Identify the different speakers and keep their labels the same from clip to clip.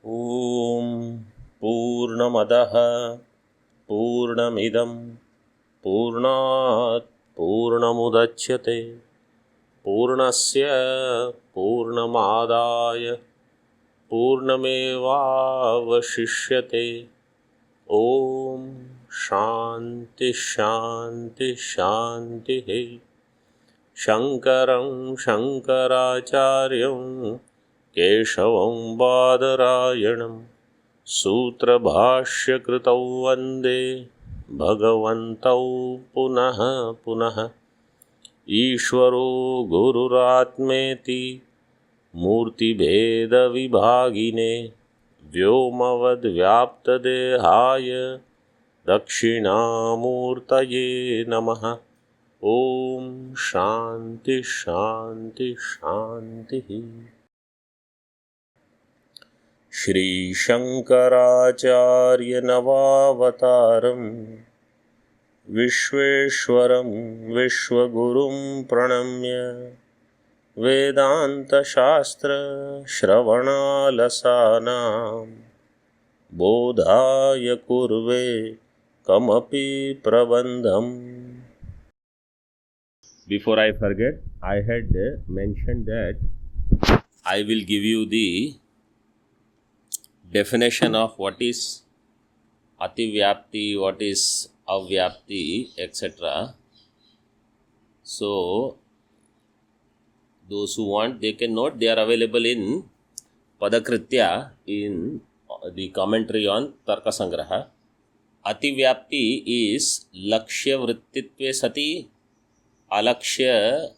Speaker 1: ॐ पूर्णमदः पूर्णमिदं पूर्णात् पूर्णमुदच्यते पूर्णस्य पूर्णमादाय पूर्णमेवावशिष्यते। ॐ शान्ति शान्ति शान्तिः। शङ्करं शङ्कराचार्यं केशवं बादरायणं सूत्रभाष्यकृतौ वन्दे भगवन्तौ पुनः पुनः। ईश्वरो गुरुरात्मेति मूर्तिभेदविभागिने व्योमवद्व्याप्तदेहाय दक्षिणामूर्तये नमः। ॐ शान्ति शान्ति शान्तिः। श्रीशङ्कराचार्यनवावतारं विश्वेश्वरं विश्वगुरुं प्रणम्य वेदान्तशास्त्रश्रवणालसानां बोधाय कुर्वे कमपि प्रबन्धम्। Before I forget, I had mentioned that I will give you the definition of what is ativyapti, what is avyapti, etc. So, those who want, they can note. They are available in Padakritya in the commentary on Tarka Sangraha. Ativyapti is lakshya vrittitve sati alakshya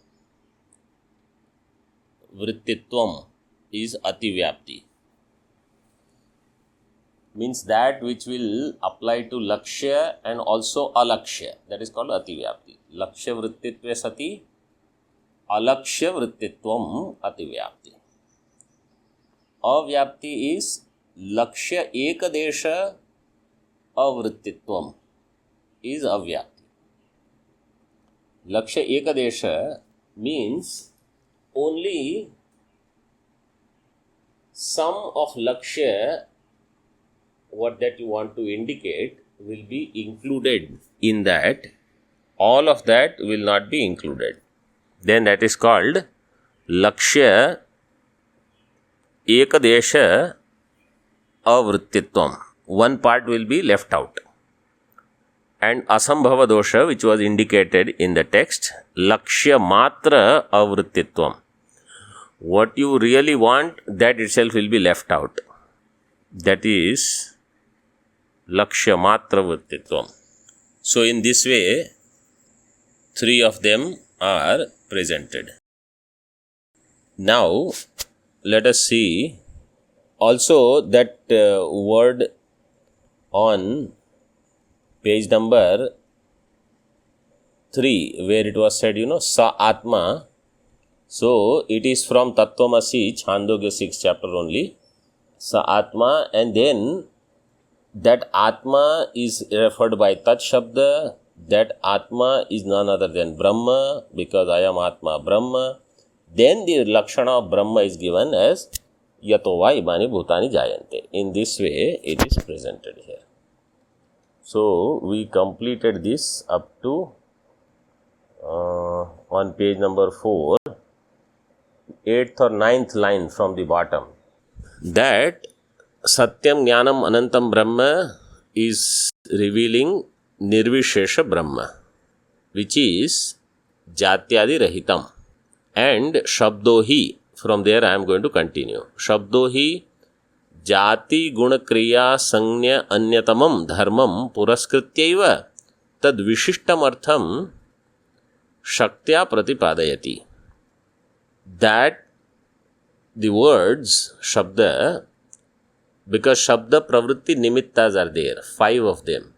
Speaker 1: vrittitvam is ativyapti. Means that which will apply to lakshya and also alakshya. That is called ativyapti. Lakshya vrittitve sati alakshya vrittitvam ativyapti. Avyapti is lakshya ekadesha avrittitvam is avyapti. Lakshya ekadesha means only some of lakshya, what that you want to indicate, will be included in that. All of that will not be included. Then that is called lakshya ekadesha avrittitvam. One part will be left out. And asambhava dosha, which was indicated in the text, lakshya matra avrittitvam. What you really want, that itself will be left out. That is lakshya matra vrittitvam. So in this way, three of them are presented. Now, let us see also that word on page number 3, where it was said, sa atma. So it is from Tattvamasi, Chandogya 6th chapter only. Sa atma, and then that atma is referred by tat shabda. That atma is none other than Brahma, because I am atma Brahma. Then the lakshana of Brahma is given as yato va imani bhutani jayante. In this way it is presented here. So we completed this up to on page number 4, 8th or 9th line from the bottom. That Satyam Jnanam Anantam Brahma is revealing Nirvishesha Brahma, which is Jatyadi Rahitam. And Shabdohi, from there I am going to continue. Shabdohi Jati Guna Kriya Sanya Anyatamam Dharmam Puraskrityaiva Tad Vishishtam Artham Shaktya Pratipadayati. That the words Shabda, because Shabda Pravritti Nimittas are there, 5 of them.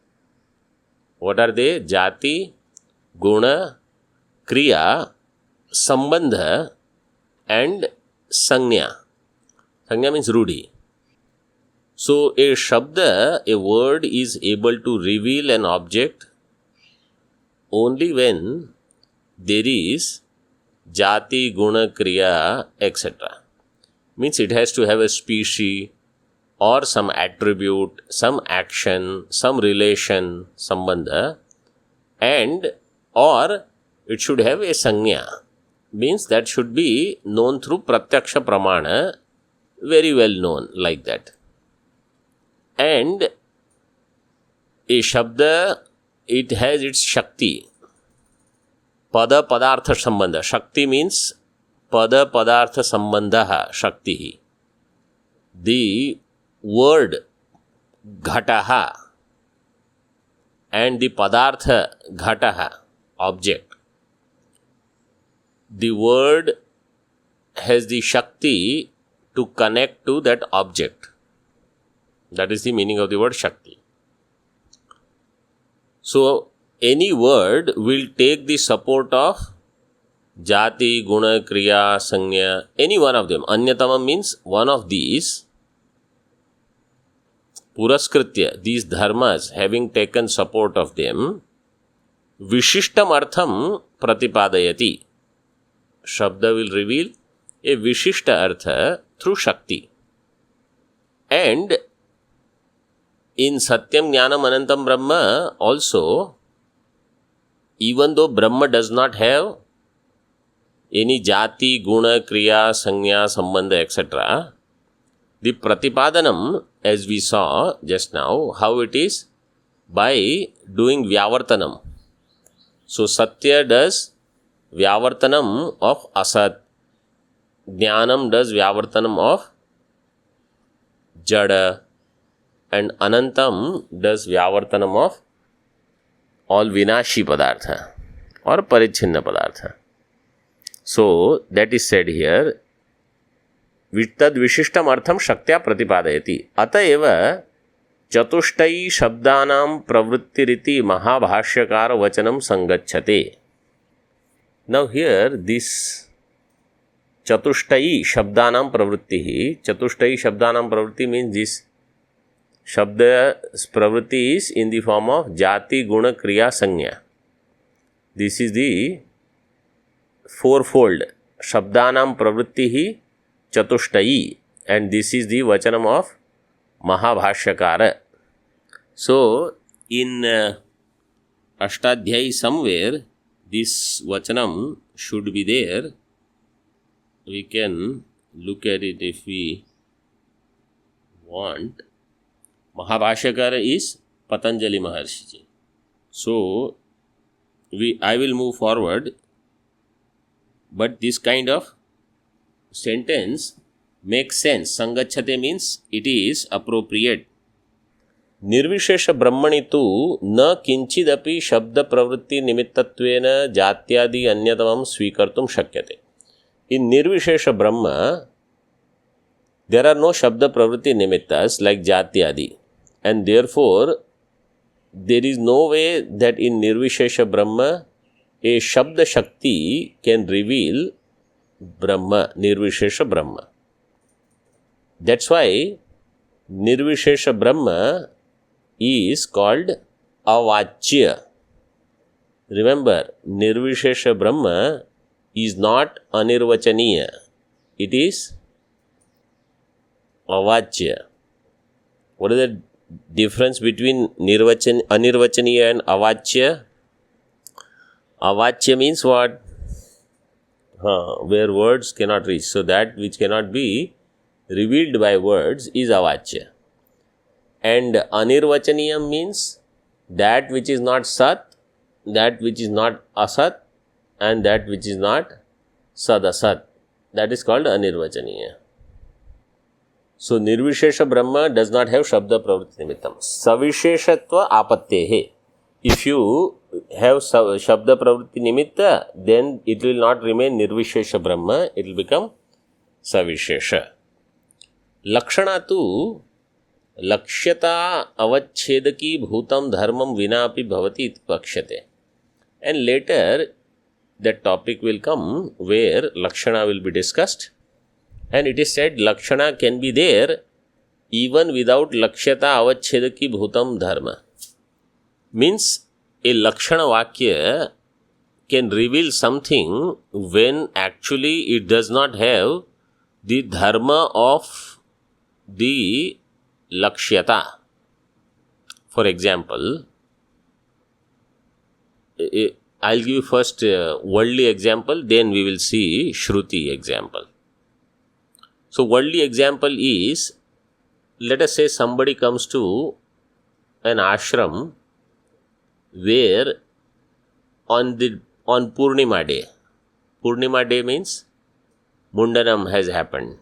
Speaker 1: What are they? Jati, Guna, Kriya, Sambandha and Sanya. Sanya means Rudhi. So a Shabda, a word, is able to reveal an object only when there is Jati, Guna, Kriya, etc. Means it has to have a species, or some attribute, some action, some relation, sambandha, and or it should have a sanya, means that should be known through pratyaksha pramana, very well known like that. And a shabda, it has its shakti, pada padartha sambandha. Shakti means pada padartha sambandha shakti. The word ghataha and the padartha ghataha, object. The word has the shakti to connect to that object. That is the meaning of the word shakti. So, any word will take the support of jati, guna, kriya, sanya, any one of them. Anyatama means one of these. Puraskritya, these dharmas, having taken support of them, vishishtam artham pratipadayati. Shabda will reveal a vishishta artha through Shakti. And in Satyam Jnanam Anantam Brahma also, even though Brahma does not have any jati, guna, kriya, sanya, sambandha, etc., the pratipadanam, as we saw just now, how it is? By doing Vyavartanam. So, Satya does Vyavartanam of Asat. Jnanam does Vyavartanam of Jada. And Anantam does Vyavartanam of all Vinashi Padartha or Parichinna Padartha. So, that is said here, Vittad Vishishtam Artham Shaktya Pratipadayati. Ataeva Chatushtai Shabdanam Pravrittiriti Mahabhashyakara Vachanam Sangachate. Now here, this Chatushtai Shabdanam Pravrittihi, Chatushtai Shabdanam Pravritti means this Shabda Pravritti is in the form of Jati, Guna, Kriya, Sanya. This is the fourfold. Shabdanam Pravrittihi Chatushtai, and this is the Vachanam of Mahabhashyakara. So, in Ashtadhyayi somewhere, this Vachanam should be there. We can look at it if we want. Mahabhashyakara is Patanjali Maharshi. So, I will move forward, but this kind of sentence makes sense. Sangachate means it is appropriate. Nirvishesha Brahmani tu na kinchidapi shabda pravritti nimittattvena jatyadi anyatamam svikartum shakyate. In Nirvishesha Brahma, there are no shabda pravritti nimittas like jatyadi. And therefore, there is no way that in Nirvishesha Brahma, a Shabda Shakti can reveal Brahma, Nirvishesha Brahma. That's why Nirvishesha Brahma is called Avachya. Remember, Nirvishesha Brahma is not Anirvachaniya. It is Avachya. What is the difference between Anirvachaniya and Avachya? Avachya means what? Where words cannot reach. So that which cannot be revealed by words is Avachya. And Anirvachaniya means that which is not Sat, that which is not Asat, and that which is not Sadasat. That is called Anirvachaniya. So, Nirvishesha Brahma does not have Shabda Pravritti Nimittam. Savisheshatva Apattehe. If you have Shabda Pravritti Nimitta, then it will not remain Nirvishesha Brahma, it will become Savishesha. Lakshana tu Lakshyata Avachedaki Bhutam Dharmam Vinapi Bhavati iti Pakshate. And later, that topic will come where Lakshana will be discussed. And it is said Lakshana can be there even without Lakshyata Avachedaki Bhutam Dharma. Means a Lakshana Vakya can reveal something when actually it does not have the Dharma of the lakshyata. For example, I'll give you first worldly example, then we will see Shruti example. So worldly example is, let us say somebody comes to an ashram where on Purnima day means Mundanam has happened.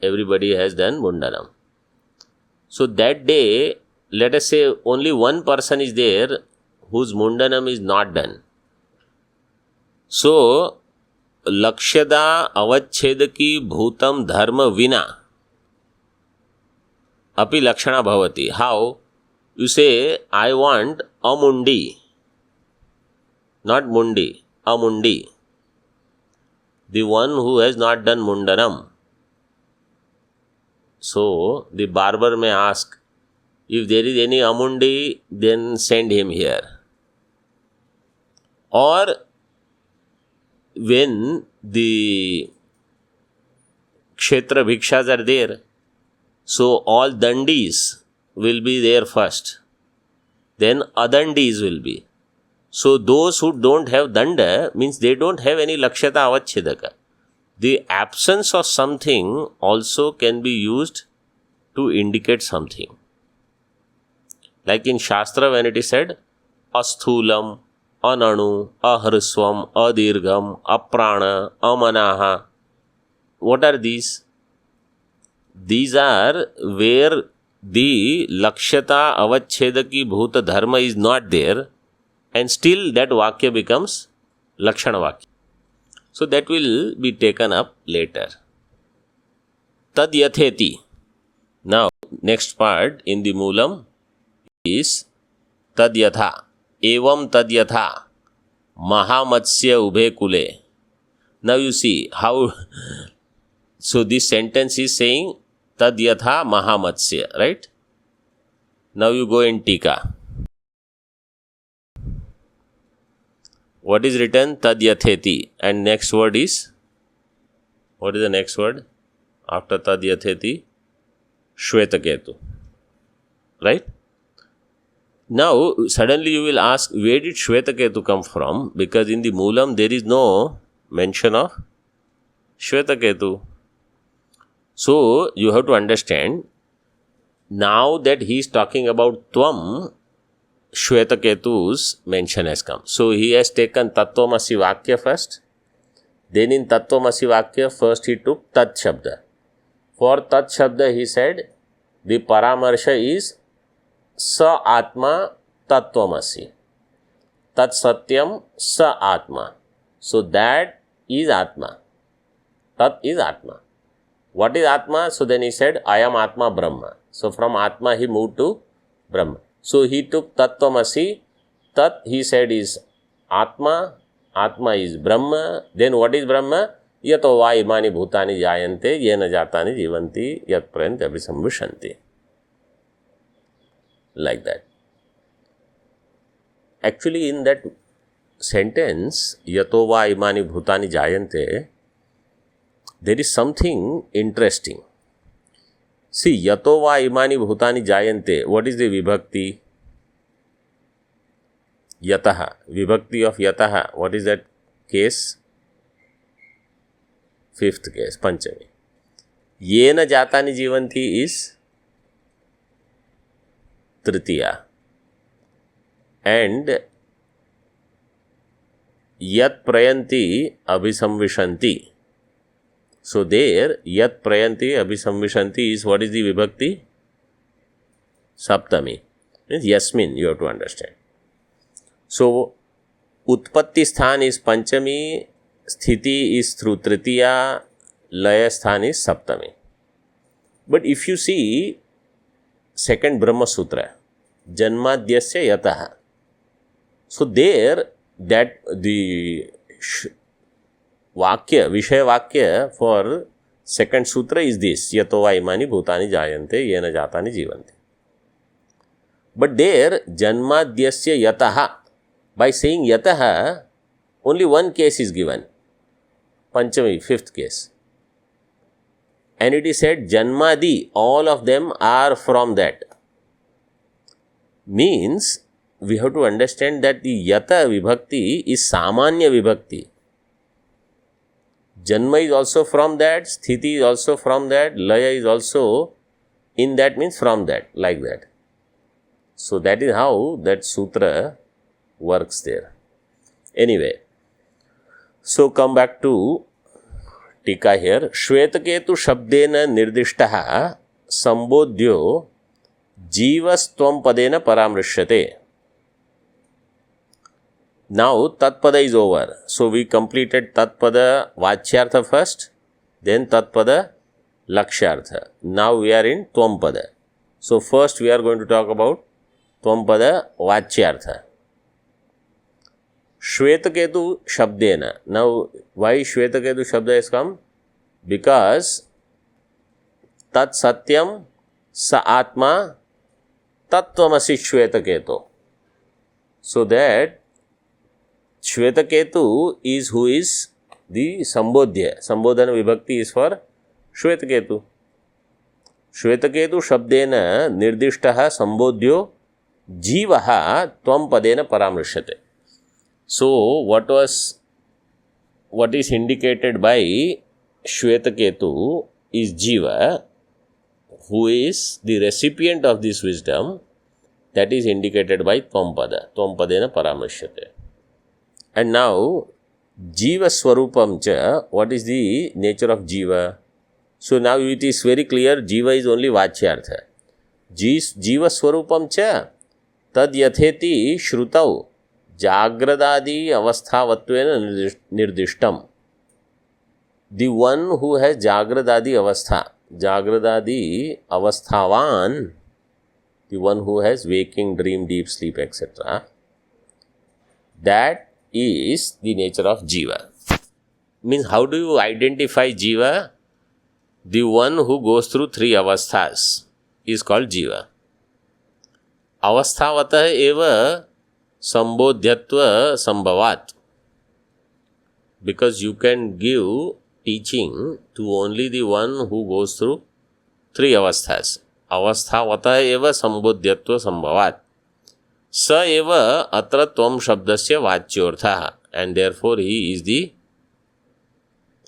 Speaker 1: Everybody has done Mundanam. So that day, let us say only one person is there whose Mundanam is not done. So, Lakshyada avachedaki bhutam dharma vina api lakshana bhavati. How? You say, I want a mundi. Not mundi, a mundi. The one who has not done mundanam. So, the barber may ask, if there is any amundi, then send him here. Or, when the kshetra bhikshas are there, so all dandis will be there first. Then adandis will be. So those who don't have danda means they don't have any lakshyata avachedaka. The absence of something also can be used to indicate something. Like in Shastra when it is said, asthulam, ananu, ahriswam, adirgham, aprana, amanaha. What are these? These are where the lakshyata avachedaki bhuta dharma is not there, and still that vakya becomes lakshana vakya. So that will be taken up later. Tad yatheti. Now, next part in the moolam is tad yatha. Evam tad yatha. Mahamatsya ubhe kule. Now you see how. So this sentence is saying tad yatha mahamatsya, right? Now you go in Tika. What is written? Tad yatheti. And next word is? What is the next word? After tad yatheti? Shvetaketu. Right? Now, suddenly you will ask, where did Shvetaketu come from? Because in the moolam there is no mention of Shvetaketu. So, you have to understand, now that he is talking about Tvam, Shvetaketu's mention has come. So, he has taken Tattvamasi Vakya first. Then in Tattvamasi Vakya, first he took Tat Shabda. For Tat Shabda, he said, the Paramarsha is Sa Atma Tattvamasi. Tat Satyam Sa Atma. So, that is Atma. Tat is Atma. What is Atma? So, then he said, I am Atma Brahma. So, from Atma he moved to Brahma. So, he took Tattvamasi. Tat, he said, is Atma. Atma is Brahma. Then what is Brahma? Yato va imani bhutani jayante yena jatani jivanti yat prayant abhisambhishanti. Like that. Actually, in that sentence, yato va imani bhutani jayante, there is something interesting. See, yato va imani bhutani jayante, what is the vibhakti? Yataha. Vibhakti of yataha. What is that case? Fifth case, Panchami. Yena jatani jivanti is Tritiya. And yat prayanti abhisamvishanti. So there, yat prayanti abhisamvishanti is, what is the vibhakti? Saptami. Means yasmin, you have to understand. So, utpatti sthan is Panchami, sthiti is through Tritiya, laya sthan is Saptami. But if you see second Brahma Sutra, Janmadyasya Yataha. So there, that the Vakya, Vishaya Vakya for second Sutra is this, Yato va imani bhutani jayante yena jatani jivanti. But there, Janmadyasya Yataha, by saying Yataha, only one case is given. Panchami, fifth case. and it is said Janmadi, all of them are from that. Means we have to understand that the Yata Vibhakti is Samanya Vibhakti. Janma is also from that, Sthiti is also from that, Laya is also in that, means from that, like that. So that is how that sutra works there. Anyway, so come back to टीका here. Shvetaketu शब्देन निर्दिष्टः संबोध्यो जीवस्त्वं पदेन परामृश्यते. Now Tatpada is over. So we completed Tatpada Vachyartha first, then Tatpada Lakshyartha. Now we are in Tvampada. So first we are going to talk about Tvampada Vachyartha. Shvetaketu Shabdena. Now why Shvetaketu Shabda has come? Because Tat Satyam Sa Atma Tattvamasi Shvetaketu. So that Shvetaketu is who is the Sambodhya. Sambodhana Vibhakti is for Shvetaketu. Shvetaketu Shabdena Nirdishtaha Sambodhyo Jivaha Tvam Padena Paramrishyate. So what is indicated by Shvetaketu is Jiva, who is the recipient of this wisdom, that is indicated by Tvampada. Tvampadena Paramrishyate. And now, Jiva Swarupam cha, what is the nature of Jiva? So now it is very clear, Jiva is only Vachyartha. Jiva Swarupam cha, tad yatheti shrutau, jagradadi avasthavattvena nirdishtam. The one who has jagradadi avasthavan, the one who has waking, dream, deep sleep, etc., that is the nature of Jiva. Means how do you identify Jiva? The one who goes through three avasthas is called Jiva. Avasthavatah eva sambodhyatva sambhavat. Because you can give teaching to only the one who goes through three avasthas. Avasthavatah eva sambodhyatva sambhavat. Sa eva atra tvam shabdasya vachyortha, and therefore he is the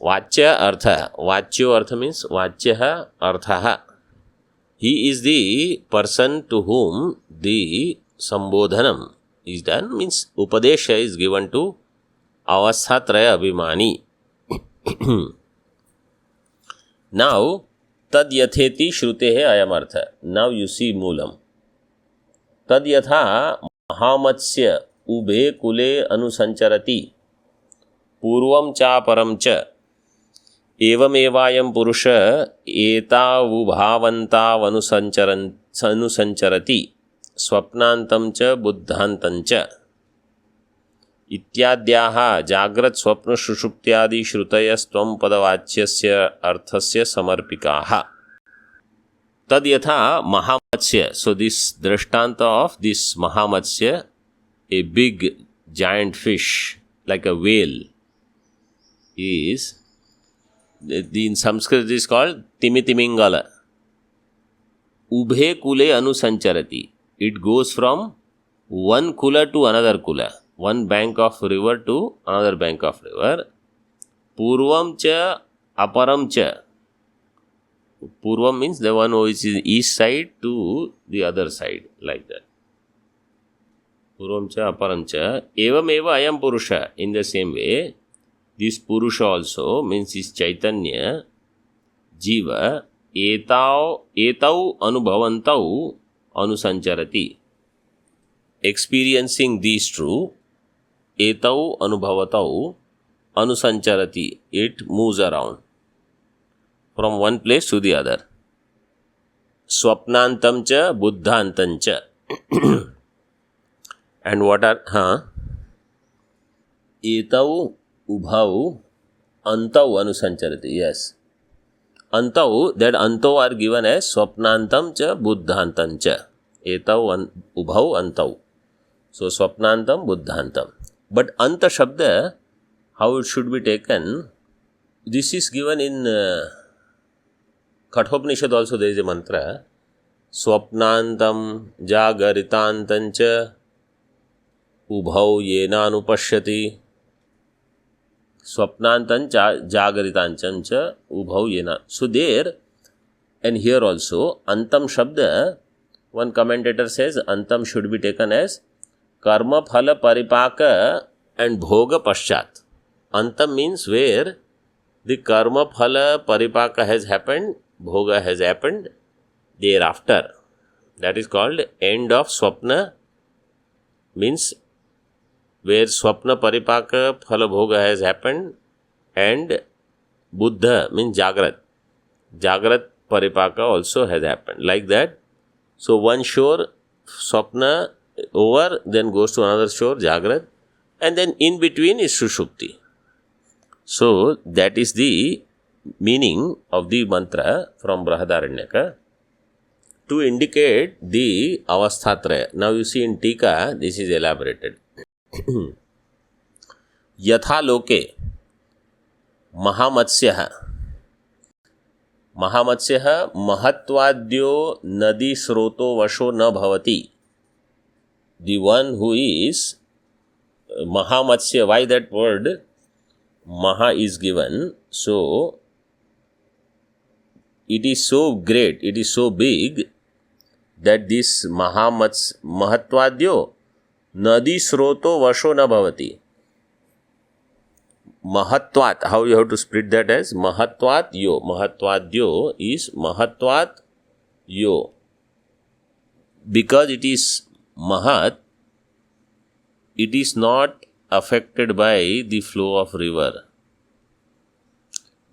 Speaker 1: vachya artha. Vachyo artha means vachyaha arthaha. He is the person to whom the sambodhanam is done, means upadesha is given to avasthatraya abhimani. Now, tad yatheti shrutehe ayam artha. Now you see moolam. तद यथा महामत्स्य उभे कुले अनुसंचरति पूर्वं चापरं च एवमेवायं पुरुष एतावुभावन्तावनुसंचरति स्वप्नान्तं च बुद्धान्तं च इत्याद्याः जाग्रत् स्वप्न सुषुप्त्यादि श्रुतयस्त्वं पदवाच्यस्य अर्थस्य समर्पिकाः. Tad yatha Mahamatsya. So this drishtanta of this Mahamatsya, a big giant fish like a whale, is in Sanskrit it is called Timitimingala. Ubhe kule anusancharati. It goes from one kula to another kula, one bank of river to another bank of river. Purvam cha aparam cha. Purvam means the one who is in east side to the other side, like that. Purvam cha aparam cha evam eva ayam purusha. In the same way, this purusha also means is Chaitanya, Jiva, etau anubhavantau anusancharati. Experiencing these true, etau anubhavatau anusancharati. It moves around from one place to the other. Swapnantam cha buddhantam cha. And what are etau ubhau antau anusancharati. Yes, antau, that antau are given as swapnantam cha buddhantam cha. Etau ubhau antau. So swapnantam buddhantam. But anta shabda, how it should be taken, this is given in Kathopanishad also there is a mantra. Swapnantam jagaritantancha ubhau yena anupashyati. Swapnantam jagaritancha ubhau yena. So there and here also, antam shabda, one commentator says antam should be taken as karma phala paripaka and bhoga paschat. Antam means where the karma phala paripaka has happened, bhoga has happened thereafter. That is called end of swapna, means where swapna paripaka phala bhoga has happened, and buddha means jagrat. Jagrat paripaka also has happened. Like that. So one shore, swapna over, then goes to another shore, jagrat, and then in between is sushupti. So that is the meaning of the mantra from Brahadaranyaka to indicate the avasthatraya. Now you see in Tika, this is elaborated. Yatha loke Mahamatsyaha. Mahamatsyaha mahatwadyo nadi sroto vasho na bhavati. The one who is Mahamatsya, why that word Maha is given? So it is so great, it is so big that this Mahatwadyo nadi sroto vasho na bhavati. Mahatvat, how you have to split that as Mahatvat yo. Mahatwadyo is Mahatvat yo. Because it is Mahat, it is not affected by the flow of river.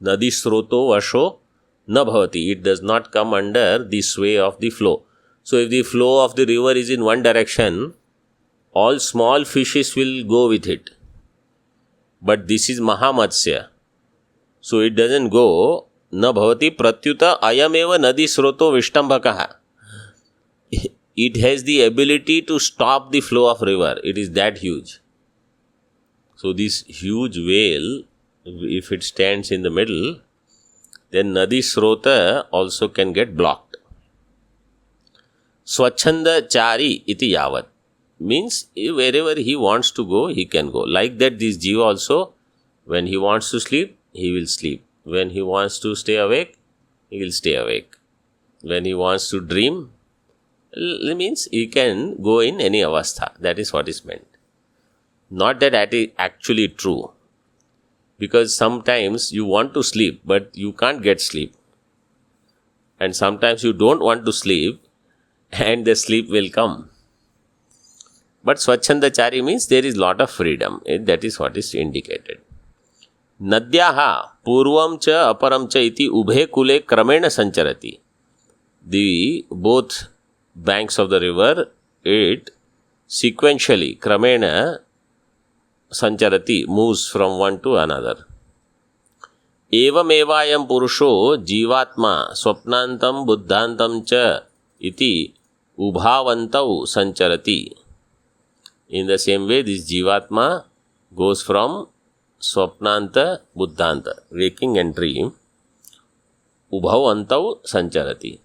Speaker 1: Nadi sroto vasho na bhavati. It does not come under the sway of the flow. So if the flow of the river is in one direction, all small fishes will go with it. But this is Mahamatsya. So it doesn't go. Na bhavati pratyuta ayameva nadi sroto vishtambhakaha. It has the ability to stop the flow of river. It is that huge. So this huge whale, if it stands in the middle, then nadi srota also can get blocked. Swachhanda chari iti yavat. Means wherever he wants to go, he can go. Like that, this jiva also, when he wants to sleep, he will sleep. When he wants to stay awake, he will stay awake. When he wants to dream, it means he can go in any avastha. That is what is meant. Not that that is actually true. Because sometimes you want to sleep, but you can't get sleep. And sometimes you don't want to sleep, and the sleep will come. But Swachhandachari means there is lot of freedom. That is what is indicated. Nadyaha purvam cha aparam cha iti ubhe kule kramena sancharati. The both banks of the river, it sequentially, kramena sancharati, moves from one to another. Evam evayam purusho jivatma swapnantam buddhantam cha iti ubhavantau sancharati. In the same way, this jivatma goes from swapnanta, buddhanta, waking and dream, ubhavantau sancharati.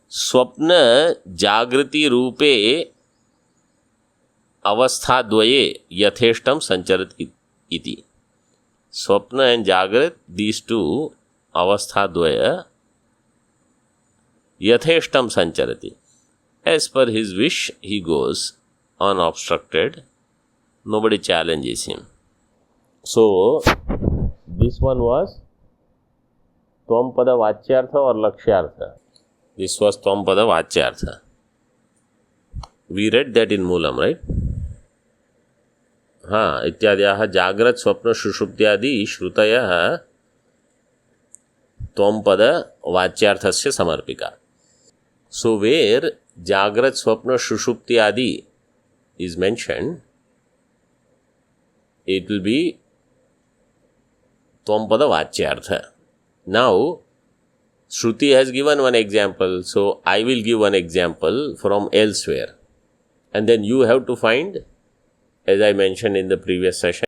Speaker 1: Swapna jagriti rupe avastha dvaye yatheshtam sancharati iti. Swapna and jagrat, these two avastha dvaya, yatheshtam sancharati. As per his wish, he goes unobstructed. Nobody challenges him. So, this one was Tvam-pada Vachyartha or Lakshyartha. This was Tvam-pada Vachyartha. We read that in Moolam, right? इत्याद्याः जाग्रत स्वप्न सुषुप्त्यादि श्रुतयः त्वम्पद वाच्यार्थस्य समर्पिका. So where Jagrat Swapna Sushupti is mentioned, it will be Tvam-pada Vachyartha. Now, Shruti has given one example, so I will give one example from elsewhere. And then you have to find, as I mentioned in the previous session,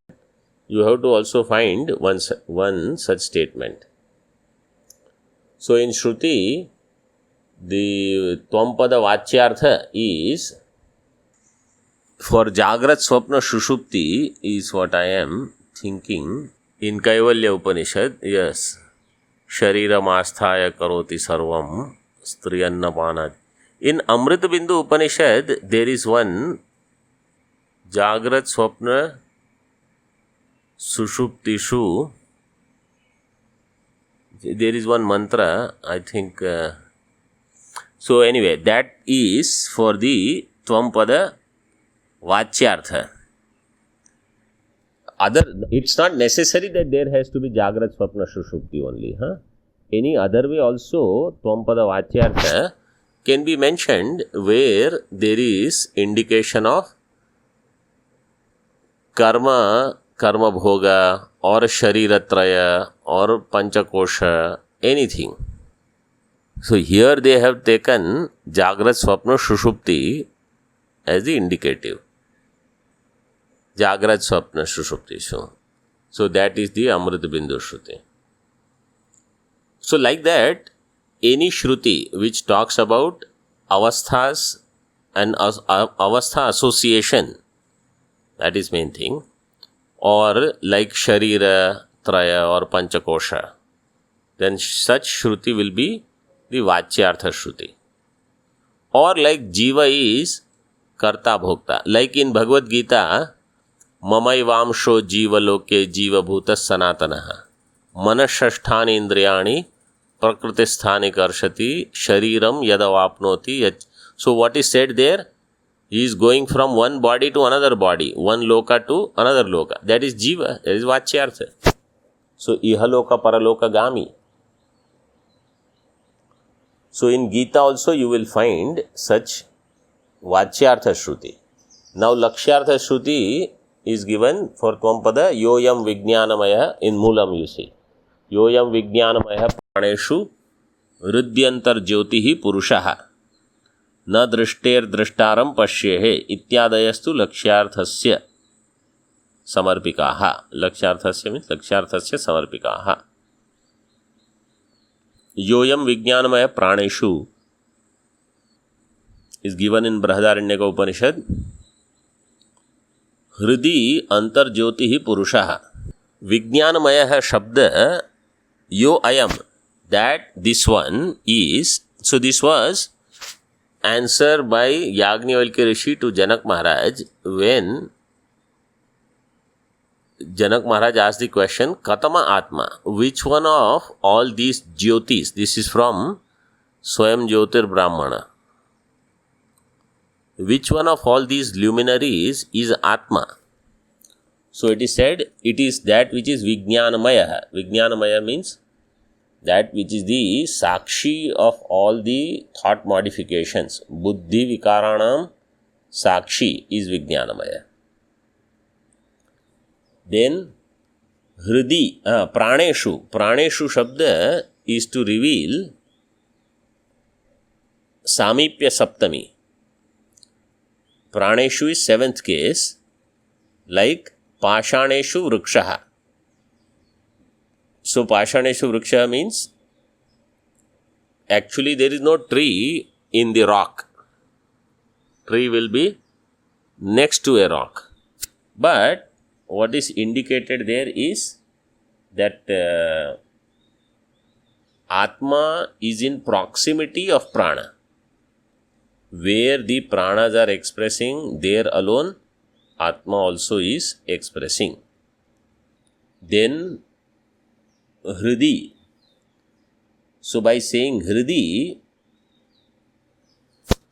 Speaker 1: you have to also find one such statement. So in Shruti, the Tvampada Vachyartha is for Jagrat Swapna Shushupti is what I am thinking. In Kaivalya Upanishad, yes, Shariram Asthaya Karoti Sarvam Striyannapana. In Amrita Bindu Upanishad, there is one Jagrat Swapna Sushuptishu. There is one mantra, I think. So anyway, that is for the Tvampada Vachyartha. It's not necessary that there has to be Jagrat Swapna Shushupti only. Any other way also, Tvampada Vachyartha can be mentioned where there is indication of karma bhoga or shariratraya or panchakosha, anything. So here they have taken Jagrat Swapna Shushupti as the indicative. Jagrat Swapna Shushupti. So that is the Amrita Bindu Shruti. So like that, any Shruti which talks about avasthas and avastha association, that is main thing, or like Sharira, Traya or Panchakosha, then such Shruti will be the Vachyartha Shruti. Or like Jiva is Karta Bhokta. Like in Bhagavad Gita, Mamai Vamsho Jiva Loke Jiva Bhutas Sanatanaha Manashashthani Indriyani Prakritisthani Karshati Shariram Yadavapnoti. So what is said there? He is going from one body to another body, one loka to another loka. That is Jiva, that is Vachyartha. So Ihaloka Paraloka Gami. So in Gita also you will find such Vachyartha Shruti. Now Lakshyartha Shruti is given for Tvampada Yoyam Vijnanamaya in Moolam you see. Yoyam Vijnanamaya Praneshu Ridyantar Jyotihi Purushaha न दृष्टेर दृष्टारम पश्येहे इत्यादयस्तु लक्ष्यार्थस्य समर्पिकाः. लक्ष्यार्थस्य means लक्ष्यार्थस्य समर्पिकाः. योयम विज्ञानमय प्राणेषु is given in Brahadaranyaka Upanishad. हृदि अंतर्ज्योतिः पुरुषः. विज्ञानमयः शब्द यो अयम, that this one is. So this was answer by Yagnavalkya Rishi to Janak Maharaj when Janak Maharaj asked the question, Katama Atma, which one of all these jyotis, this is from Swayam Jyotir Brahmana, which one of all these luminaries is Atma? So it is said, it is that which is Vijnanamaya. Vijnanamaya means that which is the Sakshi of all the thought modifications. Buddhi Vikaranam Sakshi is Vijnanamaya. Then Hridi, Praneshu. Praneshu Shabda is to reveal Samipya Saptami. Praneshu is seventh case, like Pashaneshu Vrikshaha. So Pashaneshu Vriksha means actually there is no tree in the rock. Tree will be next to a rock. But what is indicated there is that Atma is in proximity of Prana. Where the Pranas are expressing, there alone Atma also is expressing. Then Hridi. So by saying Hridi,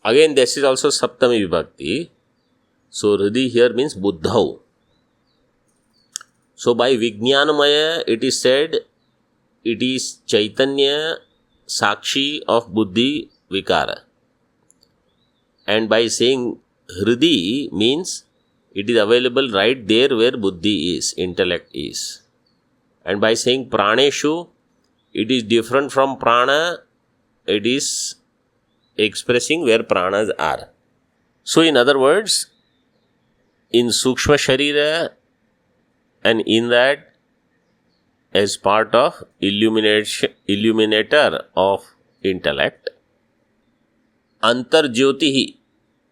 Speaker 1: again this is also Saptami Vibhakti. So Hridi here means Buddhau. So by Vijnanamaya it is said it is Chaitanya Sakshi of Buddhi Vikara. And by saying Hridi means it is available right there where Buddhi is, intellect is. And by saying Praneshu, it is different from Prana, it is expressing where Pranas are. So in other words, in Sukshma Sharira and in that as part of illuminator of intellect. Antarjyotihi,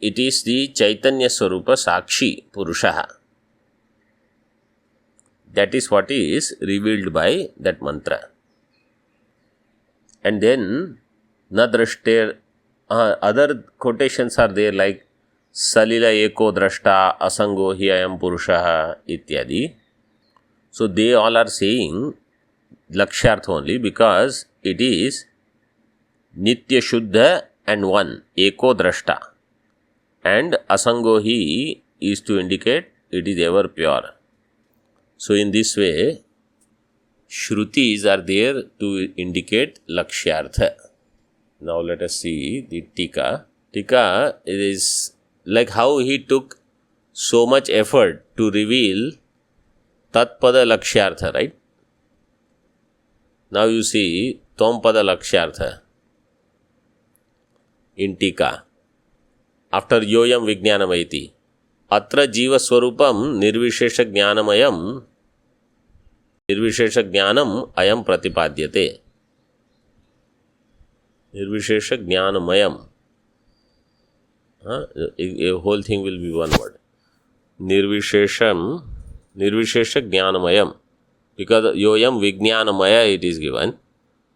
Speaker 1: it is the Chaitanya Swarupa Sakshi Purushaha. That is what is revealed by that mantra. And then Nadrashter, other quotations are there like Salila Eko Drashta Asango Hi Ayam Purushaha ityadi. So they all are saying Lakshyartha only because it is Nitya Shuddha and one, Eko Drashta. And Asango Hi is to indicate it is ever pure. So in this way, Shrutis are there to indicate Lakshyartha. Now let us see the Tika. Tika is like how he took so much effort to reveal Tatpada Lakshyartha, right? Now you see Tompada Lakshyartha in Tika. After Yoyam Vijnanamayati. Atra Jiva Swarupam Nirvishesha Jnanamayam Nirvishesha Jnanam Ayam Pratipadyate. Nirvishesha Jnanamayam. A whole thing will be one word. Nirvishesha Jnanamayam. Because Yoyam Vijnanamaya it is given.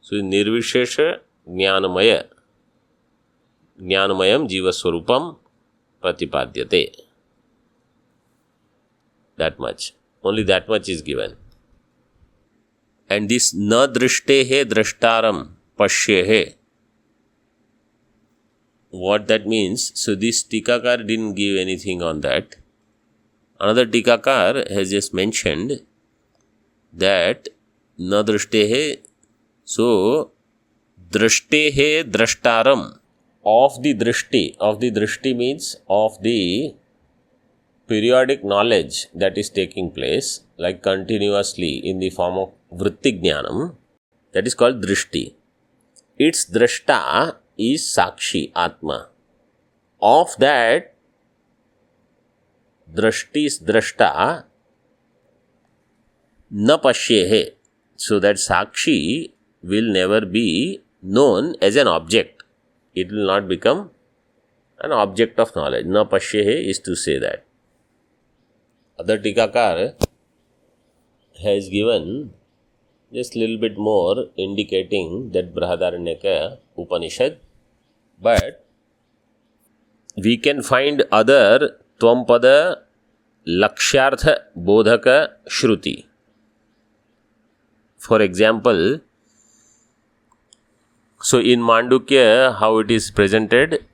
Speaker 1: So Nirvishesha Jnanamayam Jiva Swarupam Pratipadyate. That much. Only that much is given. And this na drishte drashtaram pashyehe. What that means? So this Tikakar didn't give anything on that. Another Tikakar has just mentioned that na drishte. So drashte drashtaram. Of the drishti means of the periodic knowledge that is taking place, like continuously in the form of vritti jnanam, that is called drishti. Its drashta is sakshi, atma. Of that drashti's drashta na pashyehe. So that sakshi will never be known as an object. It will not become an object of knowledge. Na pashyehe is to say that. Other Tikakar has given just little bit more indicating that Brihadaranyaka Upanishad, but we can find other Tvampada Lakshyartha Bodhaka Shruti. For example, so in Mandukya, how it is presented,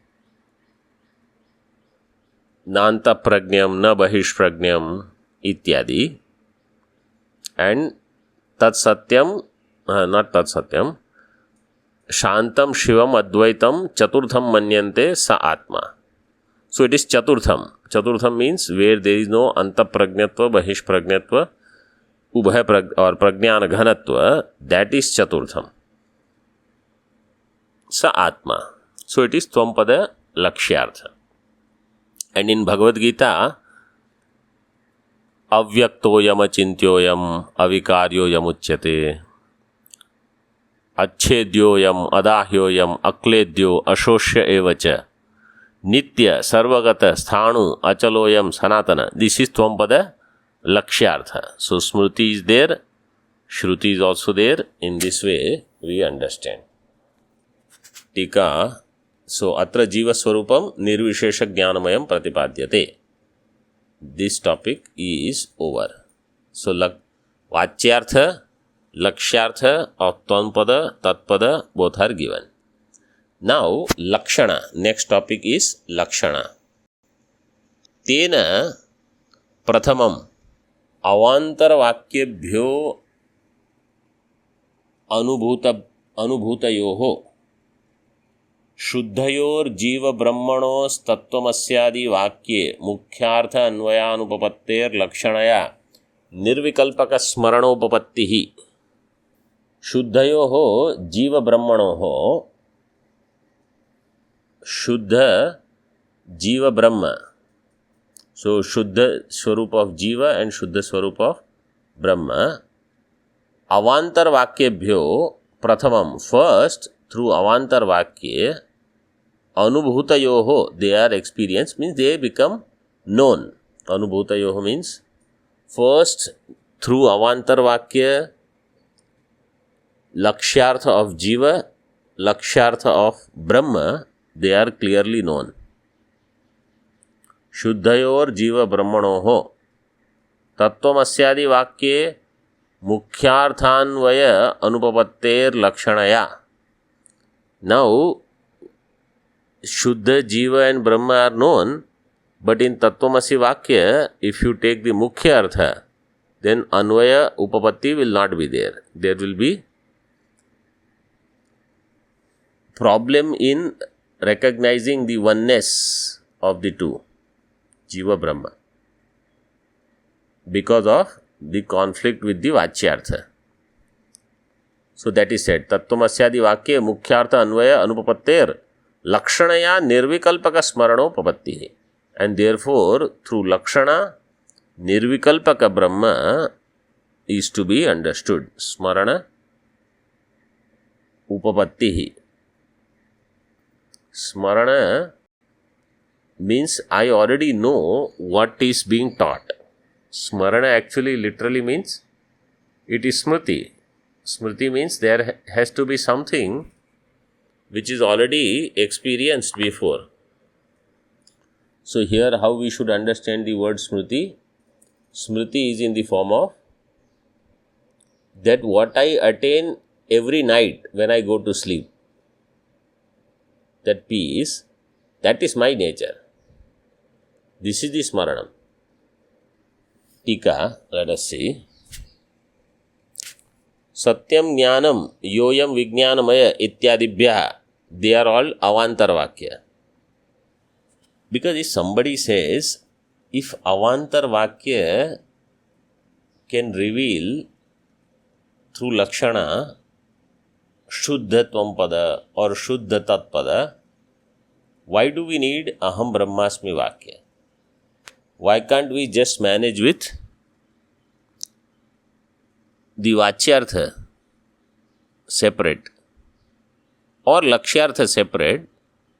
Speaker 1: Nanta Prajnam, Na Bahish Prajnam, ityadi, and Tat Satyam, not Tat Satyam, Shantam Shivam Advaitam Chaturtham Manyante Sa Atma. So it is Chaturtham. Chaturtham means where there is no Anta Prajnatva, Bahish Prajnatva, Ubhay or Prajnana Ghanatva, that is Chaturtham. Sa Atma. So it is Tvampada Lakshyartha. And in Bhagavad Gita, Avyaktoyam Achintyoyam Avikaryoyam Uchyate Achedyoyam Adahyoyam Akledyo Ashoshya Evacha Nitya Sarvagata Sthanu Achaloyam Sanatana. This is Tvampada Lakshyartha. So Smriti is there, Shruti is also there. In this way we understand. Tika. So Atra Jiva Swarupam Nirvishesha Jnanamayam Pratipadyate. This topic is over. So Vachyartha, Lakshyartha of Tvampada, Tatpada both are given. Now Lakshana. Next topic is Lakshana. Tena Prathamam Avantar Vakyebhyo Anubhutayoho शुद्धयोर जीव ब्रह्मणोस्तत्वमस्यादि वाक्ये मुख्यार्थ अन्वयानुपपत्तेर लक्षणया निर्विकल्पक स्मरणोपपत्तिः. शुद्धयोः जीव ब्रह्मणोः, शुद्ध जीव ब्रह्म. So Shuddha Swarup of Jiva and Shuddha Swarup of Brahma अवांतर वाक्येभ्यो प्रथमं first through अवांतर वाक्ये अनुभूतयोः they are experienced means they become known. अनुभूतयोः means first through अवांतर वाक्य लक्ष्यार्थ of jiva, लक्ष्यार्थ of brahma, they are clearly known. शुद्धयोर जीव ब्रह्मणोः तत्वमस्यादि वाक्ये मुख्यार्थान्वय अनुपपत्तेर लक्षणया. Now Shuddha, Jiva and Brahma are known, but in Tattvamasi Vakya, if you take the Mukhya Artha, then Anvaya Upapatti will not be there. There will be problem in recognizing the oneness of the two, Jiva Brahma, because of the conflict with the Vachyartha. So that is said, Tattvamasyadi Vakya Mukhyartha Anvaya Anupapatter Lakshanaya Nirvikalpaka Smaranopapatti. And therefore, through Lakshana, Nirvikalpaka Brahma is to be understood. Smarana Upapatti. Smarana means I already know what is being taught. Smarana actually literally means it is Smriti. Smriti means there has to be something which is already experienced before. So here how we should understand the word Smriti? Smriti is in the form of that what I attain every night when I go to sleep. That peace, that is my nature. This is the Smaranam. Tika, let us see. Satyam Jnanam Yoyam Vijnanamaya Ityadibhya, they are all Avantar Vakya. Because if somebody says, if Avantar Vakya can reveal through Lakshana Shuddha Tvampada or Shuddha Tatpada, why do we need Aham Brahmasmi Vakya? Why can't we just manage with the Vachyartha separate or Lakshyartha separate?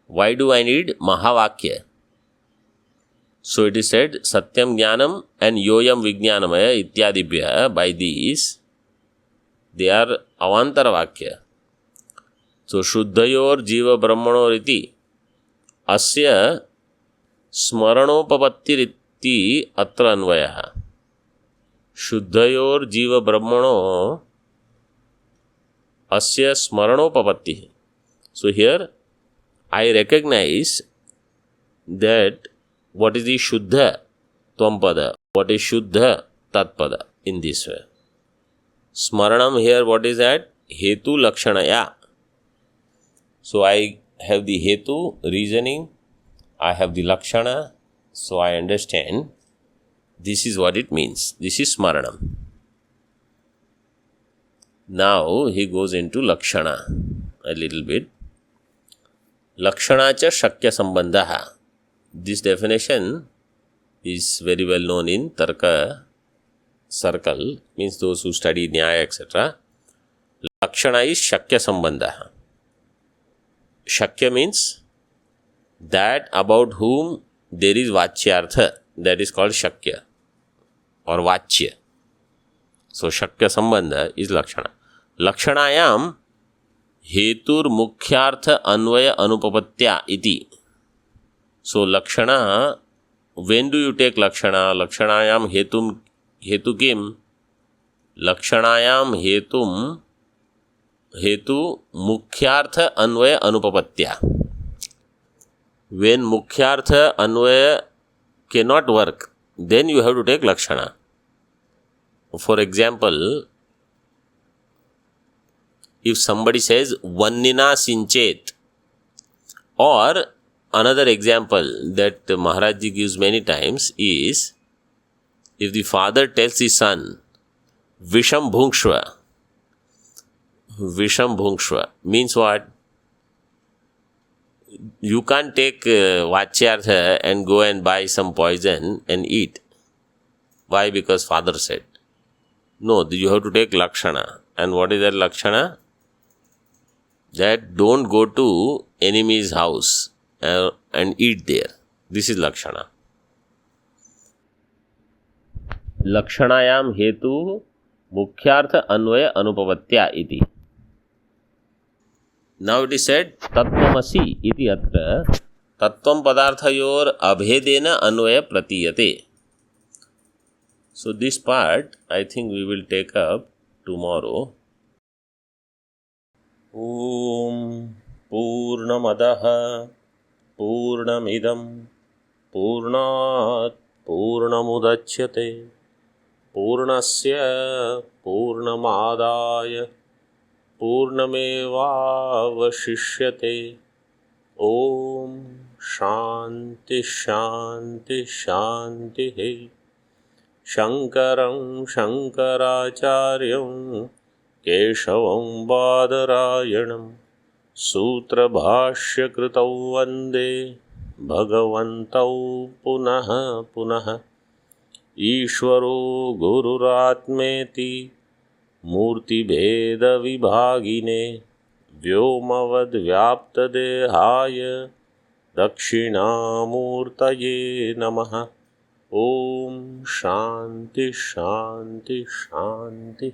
Speaker 1: Why do I need Mahavakya? So it is said, Satyam Jnanam and Yoyam Vijnanamaya Ityadibhya, by these, they are Avantar Vakya. So Shuddhayor Jiva Brahmanor iti Asya Smaranopapattiriti Atra Anvayaha. Shuddhayor Jiva Brahmano Asya Smaranopapatti. So here I recognize that what is the Shuddha Tvampada, what is Shuddha Tatpada in this way. Smaranam here, what is that? Hetu Lakshanaya. So I have the Hetu, reasoning, I have the Lakshana, so I understand this is what it means. This is Smaranam. Now he goes into Lakshana a little bit. Lakshana cha Shakya Sambandha. This definition is very well known in Tarka circle, means those who study Nyaya, etc. Lakshana is Shakya Sambandha. Shakya means that about whom there is Vachyartha, that is called Shakya or Vachya. So Shakya Sambandha is Lakshana. Lakshanayam Hetur Mukhyartha Anvaya Anupapatya iti. So Lakshana, when do you take Lakshana? Lakshanayam Hetu kim? Lakshanayam Hetu Mukhyartha Anvaya Anupapatya. When Mukhyartha Anvaya cannot work, then you have to take Lakshana. For example, if somebody says Vannina Sinchet, or another example that Maharaj Ji gives many times is, if the father tells his son, Visham Bhungshva. Visham Bhungshva means what? You can't take Vachyartha and go and buy some poison and eat. Why? Because father said. No, you have to take Lakshana. And what is that Lakshana? That don't go to enemy's house and eat there. This is Lakshana. Lakshanayam hetu mukhyartha Anvay अनुपपत्या iti. Now it is said tattvamasi iti atra tattvam padarthayor abhedena Anvay pratiyate. So this part I think we will take up tomorrow. Om Purnamadaha Purnamidam Purnat Purnamudachyate Purnasya Purnamadaya Purnamevavashishyate. Om Shanti Shanti Shanti. Shankaram Shankaracharyam Keshavam Badarayanam Sutra Bhashya Kritau Vande Bhagavantau Punaha Punaha Ishvaro Gururatmeti Murti Bheda Vibhagine Vyomavad Vyapta Dehaya Dakshinamurtaye Namaha. Om Shanti Shanti Shanti.